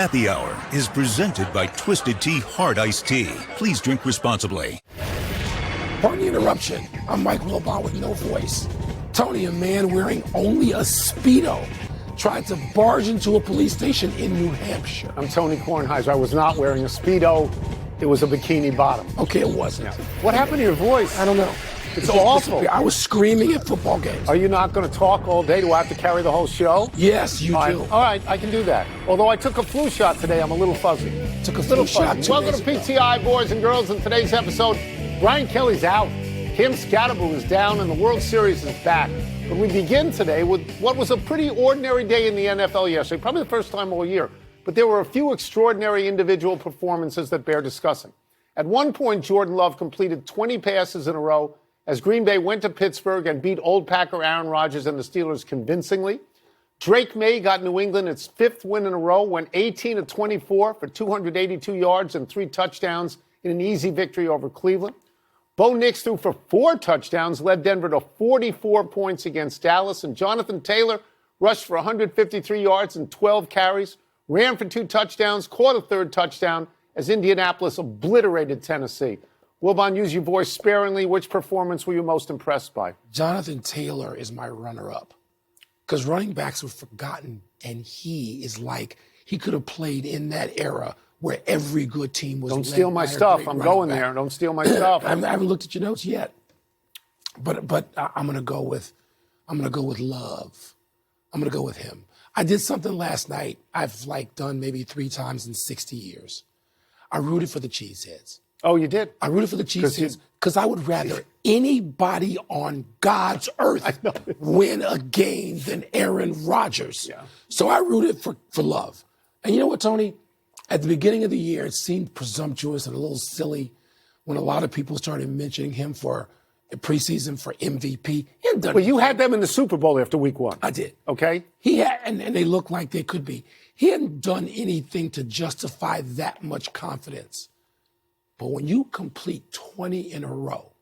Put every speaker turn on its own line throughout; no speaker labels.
Happy Hour is presented by Twisted Tea Hard Iced Tea. Please drink responsibly.
Pardon the interruption. I'm Mike Wilbon with no voice. Tony, a man wearing only a Speedo, tried to barge into a police station in New Hampshire.
I'm Tony Kornheiser. I was not wearing a Speedo. It was a bikini bottom.
Okay, it wasn't.
Yeah. What happened to your voice?
I don't know.
It's awful.
I was screaming at football games.
Are you not going to talk all day? Do I have to carry the whole show?
Yes, you do.
All right, I can do that. Although I took a flu shot today, I'm a little fuzzy.
Took a flu shot 2
Welcome
days
to
ago.
PTI, boys and girls. In today's episode, Brian Kelly's out. Kim Scatterbull is down, and the World Series is back. But we begin today with what was a pretty ordinary day in the NFL yesterday, probably the first time all year. But there were a few extraordinary individual performances that bear discussing. At one point, Jordan Love completed 20 passes in a row as Green Bay went to Pittsburgh and beat old Packer Aaron Rodgers and the Steelers convincingly. Drake May got New England its fifth win in a row, went 18 of 24 for 282 yards and 3 touchdowns in an easy victory over Cleveland. Bo Nix threw for 4 touchdowns, led Denver to 44 points against Dallas, and Jonathan Taylor rushed for 153 yards and 12 carries, ran for 2 touchdowns, caught a 3rd touchdown as Indianapolis obliterated Tennessee. Wilbon, use your voice sparingly. Which performance were you most impressed by?
Jonathan Taylor is my runner-up because running backs were forgotten, and he is like he could have played in that era where every good team was.
Don't steal my stuff. I'm going there. Don't steal my stuff.
I haven't looked at your notes yet, but I'm gonna go with Love. I'm gonna go with him. I did something last night I've done maybe 3 times in 60 years. I rooted for the Cheeseheads.
Oh, you did?
I rooted for the Cheeseheads because I would rather anybody on God's earth win a game than Aaron Rodgers.
Yeah.
So I rooted for Love. And you know what, Tony? At the beginning of the year, it seemed presumptuous and a little silly when a lot of people started mentioning him for preseason for MVP.
Well, you had them in the Super Bowl after week 1.
I did.
Okay?
He had, and they looked like they could be. He hadn't done anything to justify that much confidence. But when you complete 20 in a row,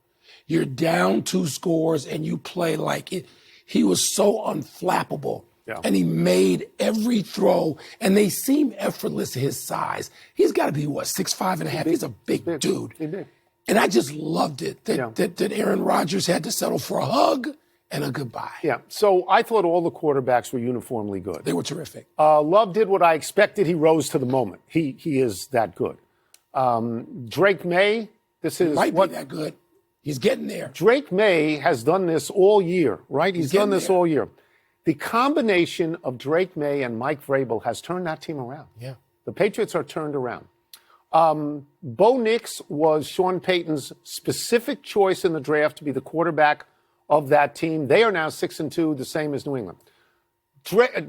you're down 2 scores and you play like it. He was so unflappable. Yeah. And he made every throw, and they seem effortless to his size. He's got to be, 6'5" and a half. He's a big dude.
He did.
And I just loved it that Aaron Rodgers had to settle for a hug and a goodbye.
Yeah. So I thought all the quarterbacks were uniformly good.
They were terrific.
Love did what I expected. He rose to the moment. He is that good. Drake May, this is
might be that good. He's getting there.
Drake May has done this all year, right? He's done this all year. The combination of Drake May and Mike Vrabel has turned that team around.
Yeah.
The Patriots are turned around. Bo Nix was Sean Payton's specific choice in the draft to be the quarterback of that team. They are now 6-2, the same as New England.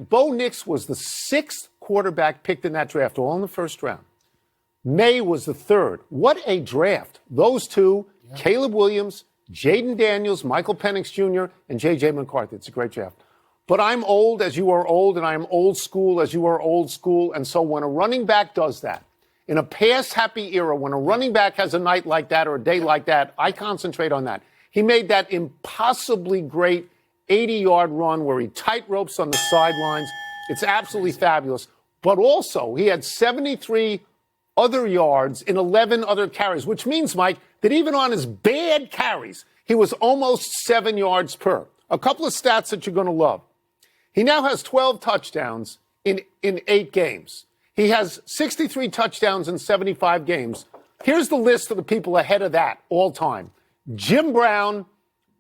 Bo Nix was the 6th quarterback picked in that draft, all in the first round. May was the 3rd. What a draft. Those 2, Caleb Williams, Jaden Daniels, Michael Penix Jr., and J.J. McCarthy. It's a great draft. But I'm old as you are old, and I'm old school as you are old school. And so when a running back does that, in a pass-happy era, when a running back has a night like that or a day like that, I concentrate on that. He made that impossibly great 80-yard run where he tight ropes on the sidelines. It's absolutely fabulous. But also, he had 73 other yards in 11 other carries, which means, Mike, that even on his bad carries, he was almost 7 yards per. A couple of stats that you're going to love. He now has 12 touchdowns in 8 games. He has 63 touchdowns in 75 games. Here's the list of the people ahead of that all time. Jim Brown,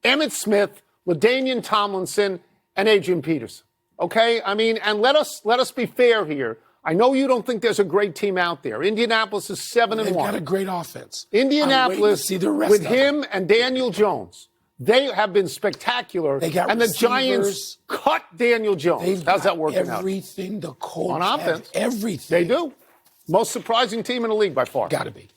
Emmitt Smith, LaDainian Tomlinson, and Adrian Peterson. Okay? I mean, and let us be fair here. I know you don't think there's a great team out there. Indianapolis is 7-1.
They've got a great offense.
Indianapolis,
see the rest
with
of
him and Daniel Jones, they have been spectacular.
And
the Giants cut Daniel Jones. How's that working out?
Everything the Colts
on offense.
Everything.
They do. Most surprising team in the league by far.
Got to be.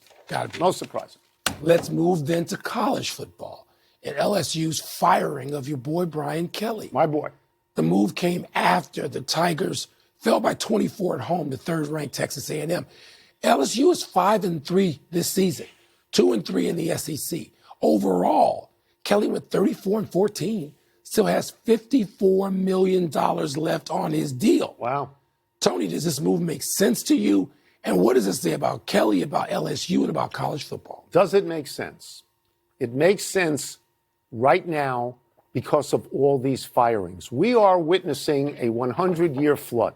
Most surprising.
Let's move then to college football and LSU's firing of your boy Brian Kelly.
My boy.
The move came after the Tigers fell by 24 at home to 3rd-ranked Texas A&M. LSU is 5-3 this season, 2-3 in the SEC. Overall, Kelly went 34-14, still has $54 million left on his deal.
Wow.
Tony, does this move make sense to you? And what does it say about Kelly, about LSU, and about college football?
Does it make sense? It makes sense right now because of all these firings. We are witnessing a 100-year flood.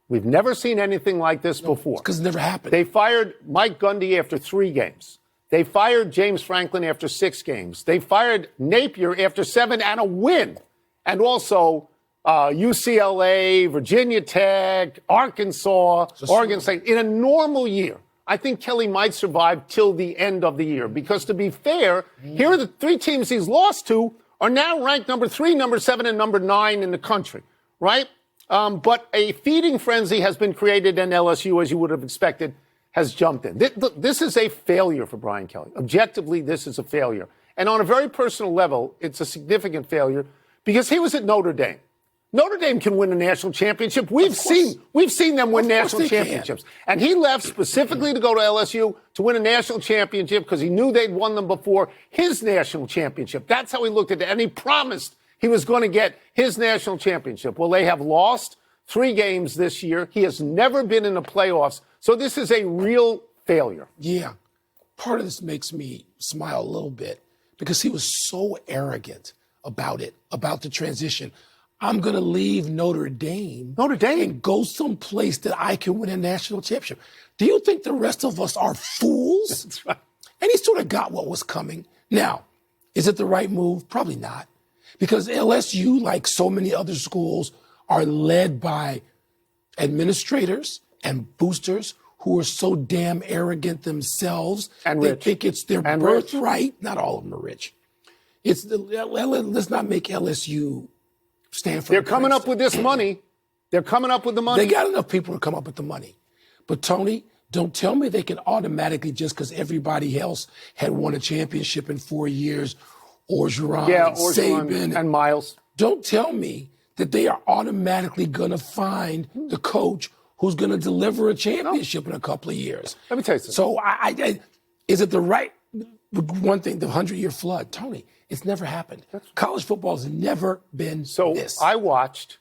We've never seen anything like this before.
Because it never happened.
They fired Mike Gundy after 3 games. They fired James Franklin after 6 games. They fired Napier after 7 and a win. And also UCLA, Virginia Tech, Arkansas, Oregon State. In a normal year, I think Kelly might survive till the end of the year. Because to be fair, here are the 3 teams he's lost to are now ranked number 3, number 7, and number 9 in the country, right? But a feeding frenzy has been created, and LSU, as you would have expected, has jumped in. This is a failure for Brian Kelly. Objectively, this is a failure. And on a very personal level, it's a significant failure because he was at Notre Dame. Notre Dame can win a national championship. We've seen them win national championships. And he left specifically to go to LSU to win a national championship because he knew they'd won them before his national championship. That's how he looked at it. And he promised he was going to get his national championship. Well, they have lost 3 games this year. He has never been in the playoffs. So this is a real failure.
Yeah. Part of this makes me smile a little bit because he was so arrogant about it, about the transition. I'm going to leave Notre Dame and go someplace that I can win a national championship. Do you think the rest of us are fools?
That's right.
And he sort of got what was coming. Now, is it the right move? Probably not. Because LSU, like so many other schools, are led by administrators and boosters who are so damn arrogant themselves.
And
they
rich.
think it's their birthright. Not all of them are rich. Let's not make LSU stand for.
They're coming up with this money. They're coming up with the money.
They got enough people to come up with the money. But Tony, don't tell me they can automatically, just because everybody else had won a championship in 4 years, Orgeron, Saban,
and Miles.
Don't tell me that they are automatically going to find the coach who's going to deliver a championship in a couple of years.
Let me tell you something.
So is it the right, one thing, the 100-year flood? Tony, it's never happened. College football has never been this.
So I watched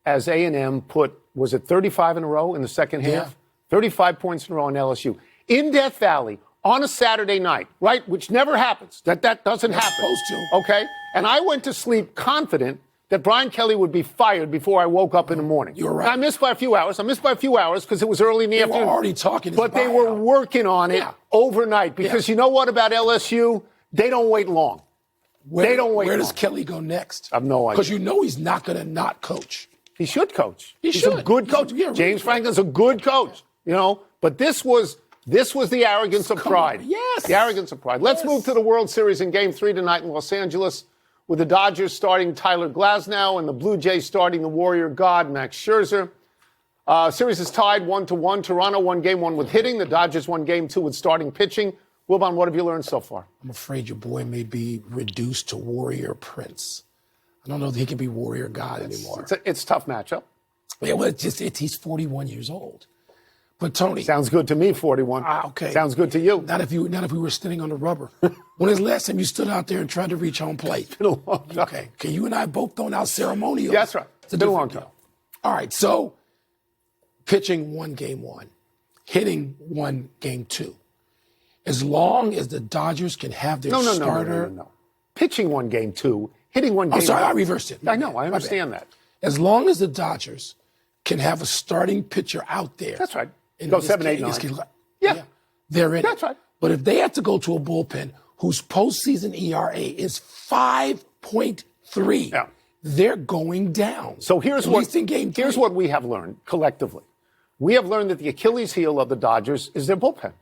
as A&M put, was it 35 in a row in the second half?
Yeah.
35 points in a row on LSU. In Death Valley on a Saturday night, right? Which never happens. That doesn't happen.
Supposed to.
Okay? And I went to sleep confident that Brian Kelly would be fired before I woke up in the morning.
You were right.
And I missed by a few hours. Because it was early in the afternoon.
They were already talking.
But they were working on it overnight. Because you know what about LSU? They don't wait long. They don't wait long.
Where does Kelly go next?
I have no idea.
Because you know he's not going to not coach.
He should coach. He's
should.
a good coach.
Yeah,
James Franklin's a good coach, you know. But this was the arrogance of pride.
Yes.
The arrogance of pride. Let's move to the World Series in Game 3 tonight in Los Angeles with the Dodgers starting Tyler Glasnow and the Blue Jays starting the Warrior God, Max Scherzer. Series is tied 1-1. Toronto won Game 1 with hitting. The Dodgers won Game 2 with starting pitching. Wilbon, what have you learned so far?
I'm afraid your boy may be reduced to Warrior Prince. I don't know if he can be Warrior God anymore.
It's a tough matchup.
Yeah, well, he's 41 years old. But Tony,
sounds good to me. 41.
Okay,
sounds good to you.
Not if we were standing on the rubber. When is the last time you stood out there and tried to reach home plate?
It's been a long time.
Okay, you and I both throwing out ceremonials.
Yeah, that's right.
It's been a long time. All right, so pitching won Game 1, hitting won Game 2. As long as the Dodgers can have their starter.
No. Pitching won Game 2, hitting one Game 1.
I'm sorry, I reversed it.
I know, I understand that.
As long as the Dodgers can have a starting pitcher out there.
That's right. Go 7, 8, 9.
Yeah. They're in.
That's right.
But if they have to go to a bullpen whose postseason ERA is 5.3, they're going down.
So here's what we have learned collectively. We have learned that the Achilles heel of the Dodgers is their bullpen.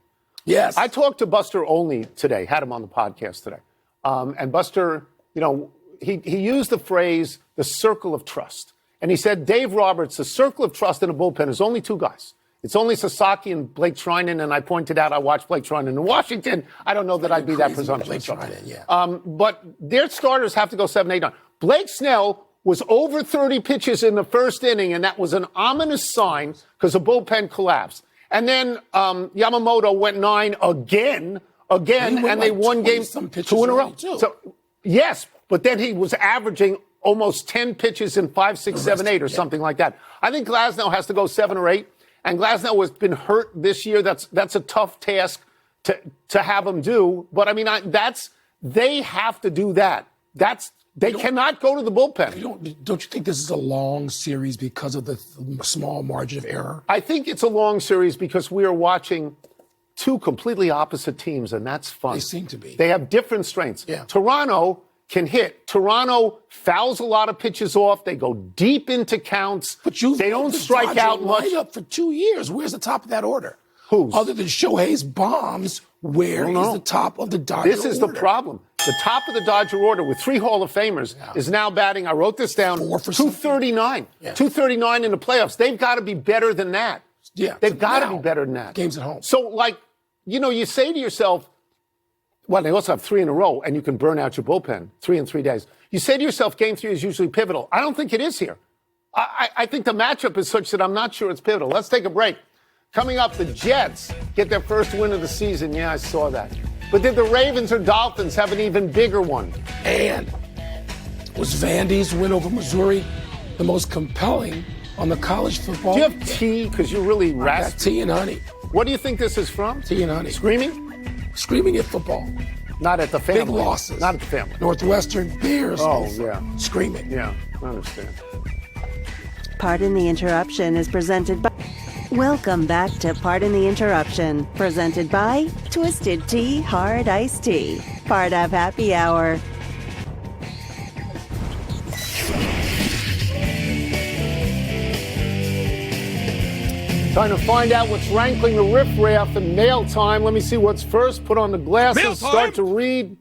Yes.
I talked to Buster Olney today, had him on the podcast today. And Buster, you know, he used the phrase, the circle of trust. And he said, Dave Roberts, the circle of trust in a bullpen is only 2 guys. It's only Sasaki and Blake Trinan. And I pointed out, I watched Blake Trinan in Washington. I don't know that I'd be that presumptuous.
Blake Trinan, yeah.
But their starters have to go 7, 8, 9. Blake Snell was over 30 pitches in the first inning, and that was an ominous sign because the bullpen collapsed. And then Yamamoto went 9 again, and they won Game 2 in a row. So, yes, but then he was averaging almost 10 pitches in 5, 6, 7, 8 or something like that. I think Glasnow has to go 7 or 8. And Glasnow has been hurt this year. That's a tough task to have him do. But I mean, they have to do that. They cannot go to the bullpen.
Don't you think this is a long series because of the small margin of error?
I think it's a long series because we are watching two completely opposite teams, and that's fun.
They seem to be.
They have different strengths.
Yeah.
Toronto can hit. Toronto fouls a lot of pitches off. They go deep into counts.
But
they don't strike out much.
Lineup for 2 years. Where's the top of that order?
Who's?
Other than Shohei's bombs, where is the top of the Dodger order?
This is the problem. The top of the Dodger order with 3 Hall of Famers is now batting, I wrote this down, 239. Yeah. 239 in the playoffs. They've got to be better than that.
Yeah.
They've got to be better than that.
Games at home.
So, you say to yourself, well, they also have 3 in a row, and you can burn out your bullpen 3 in 3 days. You say to yourself, Game 3 is usually pivotal. I don't think it is here. I think the matchup is such that I'm not sure it's pivotal. Let's take a break. Coming up, the Jets get their first win of the season. Yeah, I saw that. But did the Ravens or Dolphins have an even bigger one?
And was Vandy's win over Missouri the most compelling on the college football?
Do you have tea? Because you're really raspy.
Tea and honey.
What do you think this is from?
Tea and honey.
Screaming?
Screaming at football.
Not at the family.
Big losses.
Not at the family.
Northwestern Bears.
Oh, yeah.
Screaming.
Yeah, I understand.
Pardon the Interruption is presented by... Welcome back to Pardon the Interruption, presented by Twisted Tea Hard Iced Tea, part of Happy Hour.
Time to find out what's rankling the riffraff in mail time. Let me see what's first. Put on the glasses, start to read.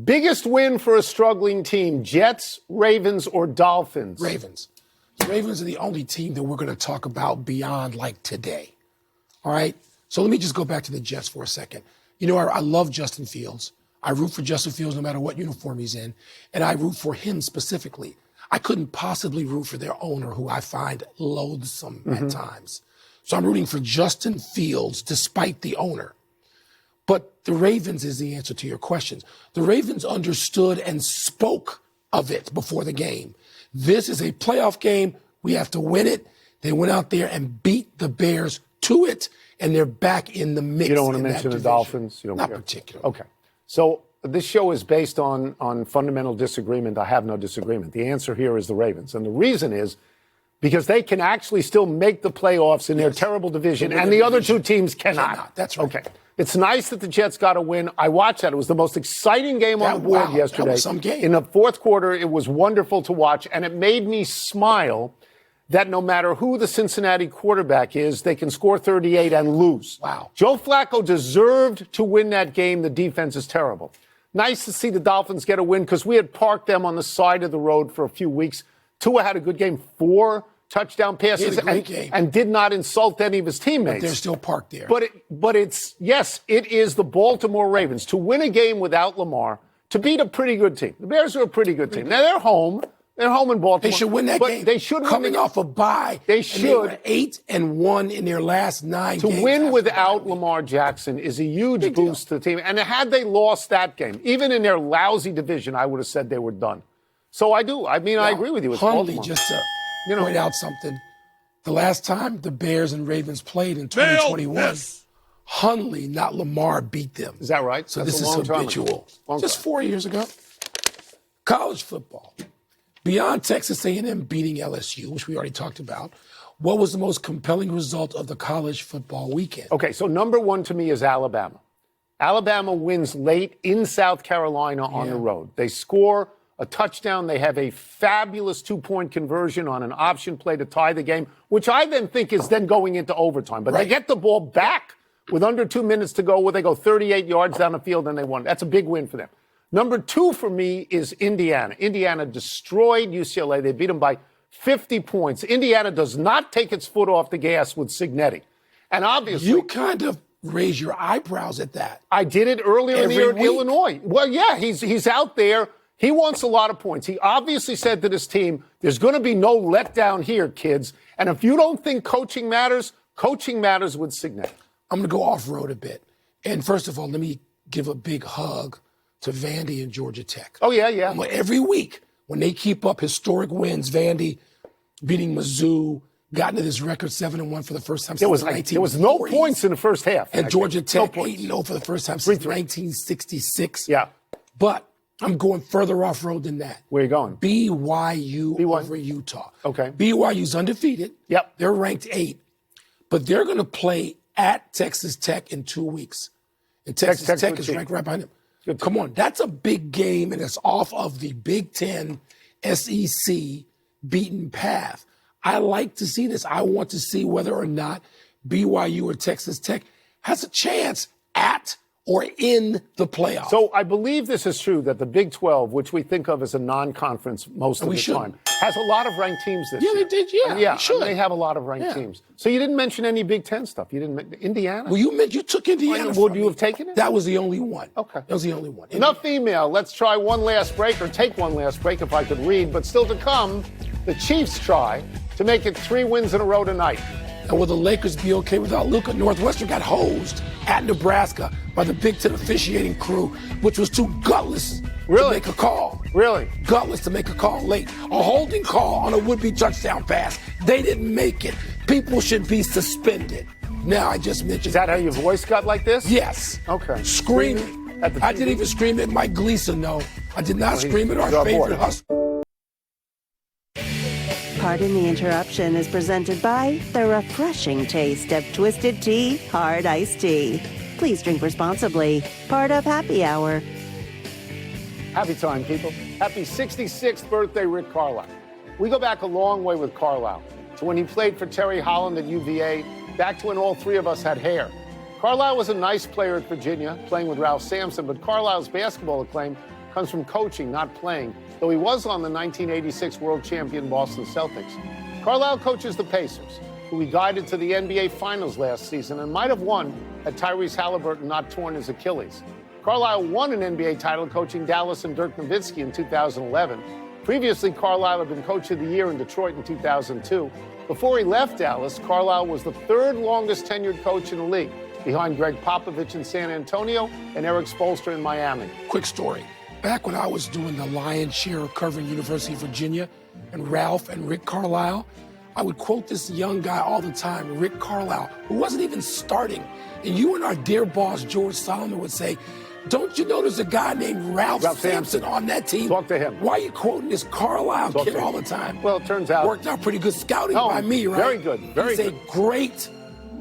Biggest win for a struggling team, Jets, Ravens, or Dolphins?
Ravens. The Ravens are the only team that we're going to talk about beyond today. All right? So let me just go back to the Jets for a second. I love Justin Fields. I root for Justin Fields no matter what uniform he's in. And I root for him specifically. I couldn't possibly root for their owner, who I find loathsome at times. So I'm rooting for Justin Fields despite the owner. But the Ravens is the answer to your questions. The Ravens understood and spoke of it before the game. This is a playoff game. We have to win it. They went out there and beat the Bears to it, and they're back in the mix.
You don't want to mention the Dolphins? You don't
Not
care.
particularly.
Okay. So this show is based on fundamental disagreement. I have no disagreement. The answer here is the Ravens. And the reason is because they can actually still make the playoffs in their terrible division, and the other two teams cannot.
That's right.
Okay. It's nice that the Jets got a win. I watched that. It was the most exciting game on the board yesterday.
That was some game.
In the fourth quarter, it was wonderful to watch, and it made me smile that no matter who the Cincinnati quarterback is, they can score 38 and lose.
Wow.
Joe Flacco deserved to win that game. The defense is terrible. Nice to see the Dolphins get a win because we had parked them on the side of the road for a few weeks. Tua had a good game, 4 touchdown passes and did not insult any of his teammates.
But they're still parked there.
But it is the Baltimore Ravens to win a game without Lamar, to beat a pretty good team. The Bears are a pretty good team. Now they're home. They're home in Baltimore.
They should win that game.
They should
coming off a bye.
They should.
And they were 8-1 in their last 9 games.
To win without Lamar Jackson is a huge boost to the team. And had they lost that game, even in their lousy division, I would have said they were done. So I do. I mean, I agree with you. It's
Hundley,
Baltimore.
just to point out something. The last time the Bears and Ravens played in 2021, Hundley, not Lamar, beat them.
Is that right?
So
That's
this is habitual. Just 4 years ago. College football. Beyond Texas A&M beating LSU, which we already talked about, what was the most compelling result of the college football weekend?
Okay, so number one to me is Alabama. Alabama wins late in South Carolina on the road. They score a touchdown. They have a fabulous 2-point conversion on an option play to tie the game, which I then think is then going into overtime. But they get the ball back with under 2 minutes to go, where they go 38 yards down the field and they won. That's a big win for them. Number two for me is Indiana. Indiana destroyed UCLA. They beat them by 50 points. Indiana does not take its foot off the gas with Cignetti. And obviously,
you kind of raise your eyebrows at that.
I did it earlier in the year in Illinois. Well, yeah, he's out there. He wants a lot of points. He obviously said to this team, there's going to be no letdown here, kids. And if you don't think coaching matters with Cignetti.
I'm going to go off-road a bit. And first of all, let me give a big hug to Vandy and Georgia Tech.
Oh, yeah.
Every week, when they keep up historic wins, Vandy beating Mizzou, gotten to this record 7-1 for the first time
There
since
there was no
1940s.
points in the first half.
And Georgia Tech
no
8-0 for the first time since 1966.
Yeah.
But I'm going further off-road than that.
Where are you going?
BYU over Utah.
Okay.
BYU's undefeated.
Yep.
They're ranked 8. But they're going to play at Texas Tech in 2 weeks. And Texas Tech is ranked right behind them.
Good.
Come on. That's a big game, and it's off of the Big Ten SEC beaten path. I like to see this. I want to see whether or not BYU or Texas Tech has a chance at or in the playoffs.
So I believe this is true that the Big 12, which we think of as a non-conference most of the time, has a lot of ranked teams this year.
Yeah, they did. Yeah,
they have a lot of ranked teams. So you didn't mention any Big 10 stuff. You didn't Indiana.
Well, you took Indiana.
Would you have taken it?
That was the only one.
Okay,
that was the only one.
Enough email. Let's try one last break, or take one last break if I could read. But still to come, the Chiefs try to make it 3 wins in a row tonight.
And will the Lakers be okay without Luka? Northwestern got hosed at Nebraska by the Big Ten officiating crew, which was too gutless to make a call.
Really?
Gutless to make a call late. A holding call on a would-be touchdown pass. They didn't make it. People should be suspended. Now, I just mentioned.
Is that how your voice got like this?
Yes.
Okay.
Screaming. I didn't even scream at Mike Gleason, no. I did not scream at our favorite hustler.
Pardon the Interruption is presented by the refreshing taste of Twisted Tea Hard Iced Tea. Please drink responsibly. Part of Happy Hour.
Happy time, people. Happy 66th birthday, Rick Carlisle. We go back a long way with Carlisle, to when he played for Terry Holland at UVA, back to when all 3 of us had hair. Carlisle was a nice player at Virginia, playing with Ralph Sampson, but Carlisle's basketball acclaim comes from coaching, not playing, though he was on the 1986 world champion Boston Celtics. Carlisle coaches the Pacers, who he guided to the NBA Finals last season and might have won had Tyrese Halliburton not torn his Achilles. Carlisle won an NBA title coaching Dallas and Dirk Nowitzki in 2011. Previously, Carlisle had been Coach of the Year in Detroit in 2002. Before he left Dallas, Carlisle was the 3rd longest tenured coach in the league, behind Greg Popovich in San Antonio and Eric Spoelstra in Miami.
Quick story. Back when I was doing the lion's share of covering University of Virginia and Ralph and Rick Carlisle, I would quote this young guy all the time, Rick Carlisle, who wasn't even starting. And you and our dear boss, George Solomon, would say, don't you know there's a guy named Ralph Sampson on that team?
Talk to him.
Why are you quoting this Carlisle kid all the time?
Well, it turns out.
Worked out pretty good scouting by me, right?
Very good. Very good.
He's a great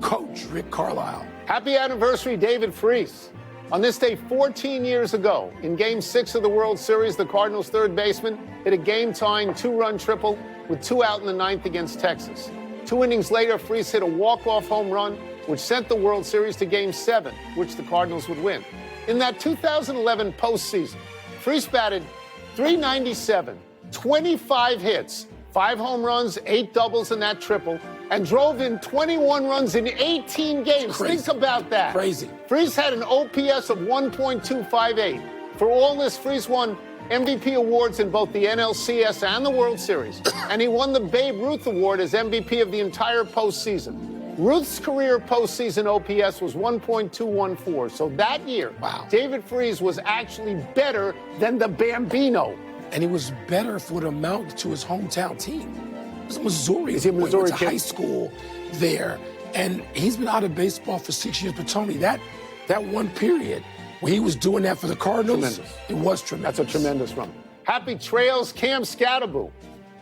coach, Rick Carlisle.
Happy anniversary, David Freese. On this day 14 years ago, in Game 6 of the World Series, the Cardinals' 3rd baseman hit a game-tying 2-run triple with 2 out in the 9th against Texas. 2 innings later, Freese hit a walk-off home run, which sent the World Series to Game 7, which the Cardinals would win. In that 2011 postseason, Freese batted .397, 25 hits, 5 home runs, 8 doubles in that triple, and drove in 21 runs in 18 games. Think about that.
Crazy.
Freese had an OPS of 1.258. For all this, Freese won MVP awards in both the NLCS and the World Series, and he won the Babe Ruth Award as MVP of the entire postseason. Ruth's career postseason OPS was 1.214. So that year, David Freese was actually better than the Bambino.
And he was better if it would amount to his hometown team. It was Missouri.
Is he a Missouri
kid? High school there. And he's been out of baseball for 6 years. But, Tony, that one period where he was doing that for the Cardinals, it was tremendous.
That's a tremendous run. Happy trails, Cam Scatterbo.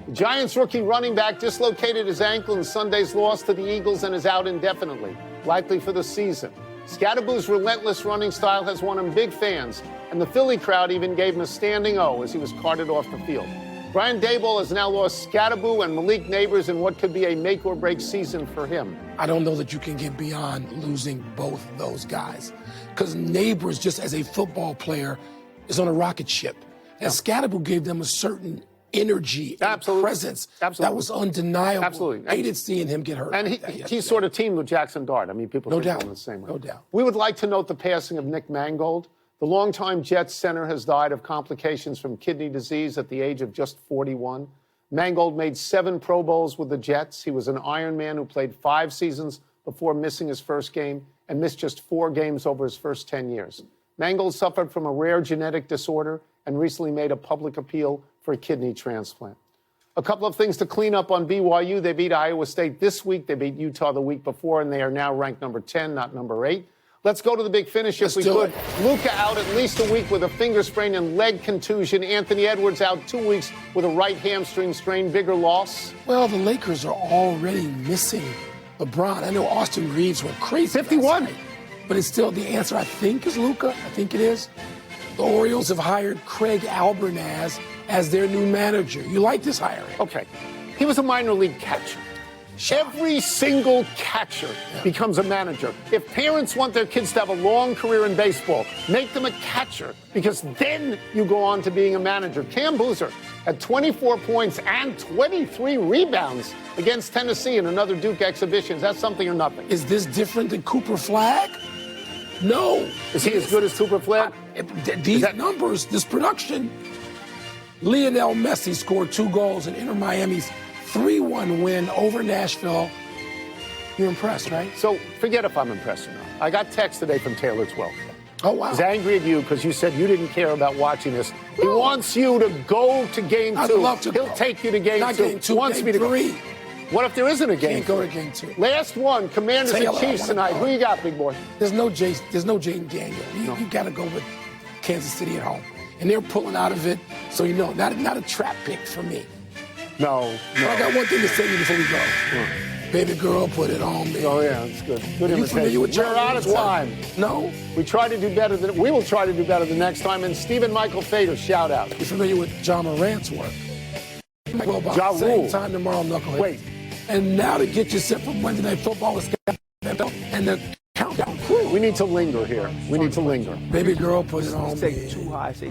The Giants rookie running back dislocated his ankle in Sunday's loss to the Eagles and is out indefinitely, likely for the season. Scatterbo's relentless running style has won him big fans, and the Philly crowd even gave him a standing O as he was carted off the field. Brian Daboll has now lost Scatterbo and Malik Neighbors in what could be a make-or-break season for him.
I don't know that you can get beyond losing both those guys, because Neighbors, just as a football player, is on a rocket ship. And Scatterbo gave them a certain energy and presence that was undeniable.
Absolutely.
Hated seeing him get hurt.
And he sort of teamed with Jackson Dart. I mean, people think of him the same way.
No doubt.
We would like to note the passing of Nick Mangold. The longtime Jets center has died of complications from kidney disease at the age of just 41. Mangold made 7 Pro Bowls with the Jets. He was an Iron Man who played 5 seasons before missing his first game and missed just 4 games over his first 10 years. Mangold suffered from a rare genetic disorder and recently made a public appeal for a kidney transplant. A couple of things to clean up on BYU. They beat Iowa State this week. They beat Utah the week before, and they are now ranked number 10, not number 8. Let's go to the big finish if we could. Luka out at least a week with a finger sprain and leg contusion. Anthony Edwards out 2 weeks with a right hamstring strain. Bigger loss?
Well, the Lakers are already missing LeBron. I know Austin Reeves went crazy.
51.
But it's still the answer, I think, is Luka. I think it is. The Orioles have hired Craig Albernaz as their new manager. You like this hiring?
Okay. He was a minor league catcher. Every single catcher becomes a manager. If parents want their kids to have a long career in baseball, make them a catcher, because then you go on to being a manager. Cam Boozer had 24 points and 23 rebounds against Tennessee in another Duke exhibition. Is that something or nothing?
Is this different than Cooper Flagg? No.
Is he as good as Cooper Flagg?
These numbers, this production. Lionel Messi scored 2 goals in Inter Miami's 3-1 win over Nashville. You're impressed, right?
So forget if I'm impressed or not. I got text today from Taylor Twelve.
Oh, wow.
He's angry at you because you said you didn't care about watching this. He wants you to go to game 2.
I'd love to.
He'll take you to game 2.
Not game 2,
wants
game
me to
3.
What if there isn't a game?
Can't go to game 2.
Last one, Commanders and
Taylor,
Chiefs tonight. Who you got, big boy?
There's no Jaden Daniel. You got to go with Kansas City at home. And they're pulling out of it, so you know, not a trap pick for me.
No.
I got one thing to say to you before we go. Baby girl, put it on me.
Oh, yeah, that's good. Good
You familiar
imitation.
with
We're out of time.
No?
We will try to do better the next time. And Stephen Michael Fader, shout out.
You familiar with John Morant's work? Well, about
Ja
the same
Rule.
time tomorrow, Knucklehead.
Wait.
And now to get you set for Monday Night Football is and the countdown crew.
We need to linger here. We need to linger.
Baby girl, put it on me.
Take 2 high, say